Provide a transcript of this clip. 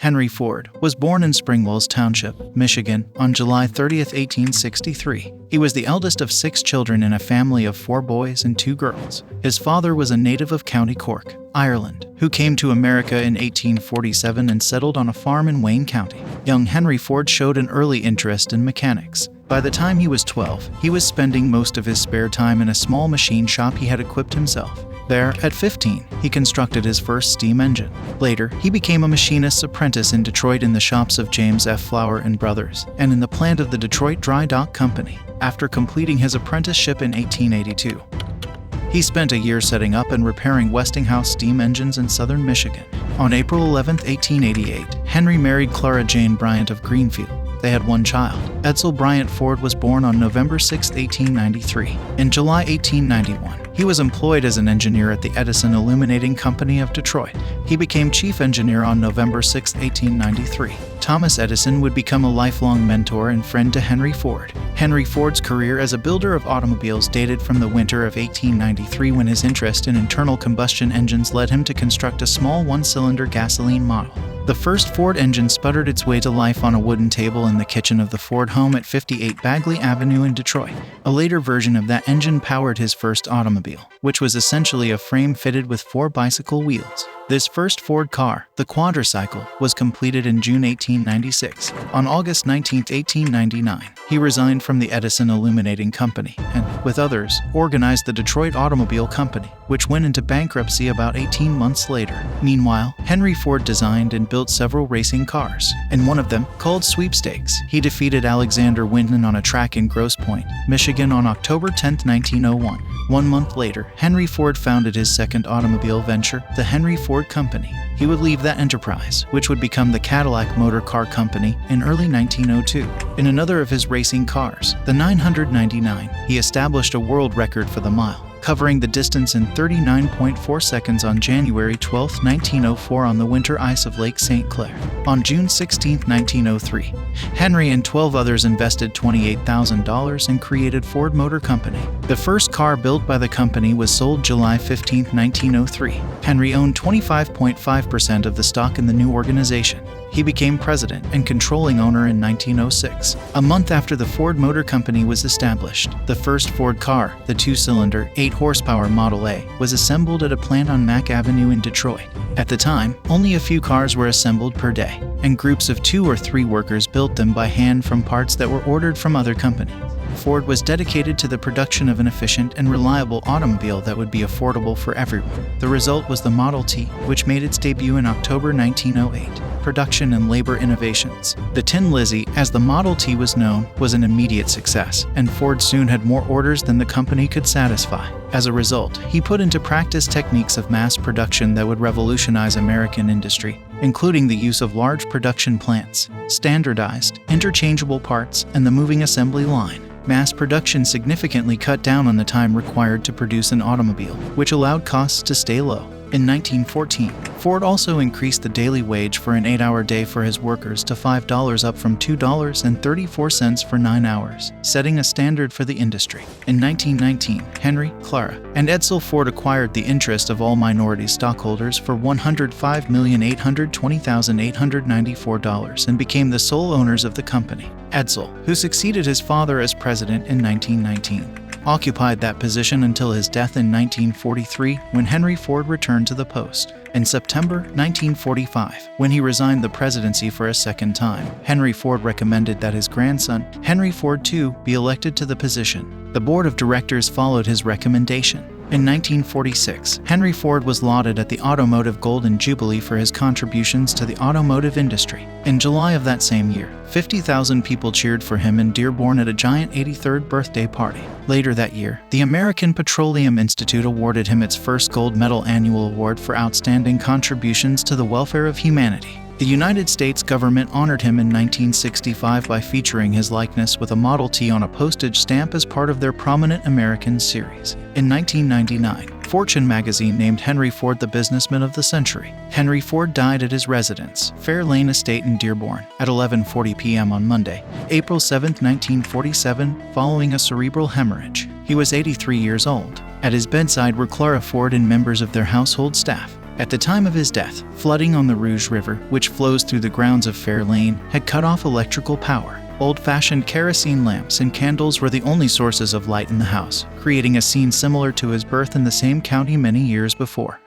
Henry Ford was born in Springwells Township, Michigan, on July 30, 1863. He was the eldest of 6 children in a family of 4 boys and 2 girls. His father was a native of County Cork, Ireland, who came to America in 1847 and settled on a farm in Wayne County. Young Henry Ford showed an early interest in mechanics. By the time he was 12, he was spending most of his spare time in a small machine shop he had equipped himself. There, at 15, he constructed his first steam engine. Later, he became a machinist's apprentice in Detroit in the shops of James F. Flower and Brothers, and in the plant of the Detroit Dry Dock Company. After completing his apprenticeship in 1882, he spent a year setting up and repairing Westinghouse steam engines in southern Michigan. On April 11, 1888, Henry married Clara Jane Bryant of Greenfield. They had 1 child. Edsel Bryant Ford was born on November 6, 1893. In July 1891, he was employed as an engineer at the Edison Illuminating Company of Detroit. He became chief engineer on November 6, 1893. Thomas Edison would become a lifelong mentor and friend to Henry Ford. Henry Ford's career as a builder of automobiles dated from the winter of 1893, when his interest in internal combustion engines led him to construct a small 1-cylinder gasoline model. The first Ford engine sputtered its way to life on a wooden table in the kitchen of the Ford home at 58 Bagley Avenue in Detroit. A later version of that engine powered his first automobile, which was essentially a frame fitted with 4 bicycle wheels. This first Ford car, the quadricycle, was completed in June 1896. On August 19, 1899, he resigned from the Edison Illuminating Company and, with others, organized the Detroit Automobile Company, which went into bankruptcy about 18 months later. Meanwhile, Henry Ford designed and built several racing cars. In one of them, called Sweepstakes, he defeated Alexander Winton on a track in Grosse Pointe, Michigan on October 10, 1901. 1 month later, Henry Ford founded his second automobile venture, the Henry Ford Company. He would leave that enterprise, which would become the Cadillac Motor Car Company, in early 1902. In another of his racing cars, the 999, he established a world record for the mile, covering the distance in 39.4 seconds on January 12, 1904 on the winter ice of Lake St. Clair. On June 16, 1903, Henry and 12 others invested $28,000 and created Ford Motor Company. The first car built by the company was sold July 15, 1903. Henry owned 25.5% of the stock in the new organization. He became president and controlling owner in 1906. A month after the Ford Motor Company was established, the first Ford car, the 2-cylinder, 8-horsepower Model A, was assembled at a plant on Mack Avenue in Detroit. At the time, only a few cars were assembled per day, and groups of 2 or 3 workers built them by hand from parts that were ordered from other companies. Ford was dedicated to the production of an efficient and reliable automobile that would be affordable for everyone. The result was the Model T, which made its debut in October 1908. Production and labor innovations. The Tin Lizzie, as the Model T was known, was an immediate success, and Ford soon had more orders than the company could satisfy. As a result, he put into practice techniques of mass production that would revolutionize American industry, including the use of large production plants, standardized, interchangeable parts, and the moving assembly line. Mass production significantly cut down on the time required to produce an automobile, which allowed costs to stay low. In 1914, Ford also increased the daily wage for an 8-hour day for his workers to $5, up from $2.34 for 9 hours, setting a standard for the industry. In 1919, Henry, Clara, and Edsel Ford acquired the interest of all minority stockholders for $105,820,894 and became the sole owners of the company. Edsel, who succeeded his father as president in 1919, occupied that position until his death in 1943, when Henry Ford returned to the post. In September 1945, when he resigned the presidency for a second time, Henry Ford recommended that his grandson, Henry Ford II, be elected to the position. The board of directors followed his recommendation. In 1946, Henry Ford was lauded at the Automotive Golden Jubilee for his contributions to the automotive industry. In July of that same year, 50,000 people cheered for him in Dearborn at a giant 83rd birthday party. Later that year, the American Petroleum Institute awarded him its first gold medal annual award for outstanding contributions to the welfare of humanity. The United States government honored him in 1965 by featuring his likeness with a Model T on a postage stamp as part of their Prominent Americans series. In 1999, Fortune magazine named Henry Ford the Businessman of the Century. Henry Ford died at his residence, Fair Lane Estate in Dearborn, at 11:40 p.m. on Monday, April 7, 1947, following a cerebral hemorrhage. He was 83 years old. At his bedside were Clara Ford and members of their household staff. At the time of his death, flooding on the Rouge River, which flows through the grounds of Fair Lane, had cut off electrical power. Old-fashioned kerosene lamps and candles were the only sources of light in the house, creating a scene similar to his birth in the same county many years before.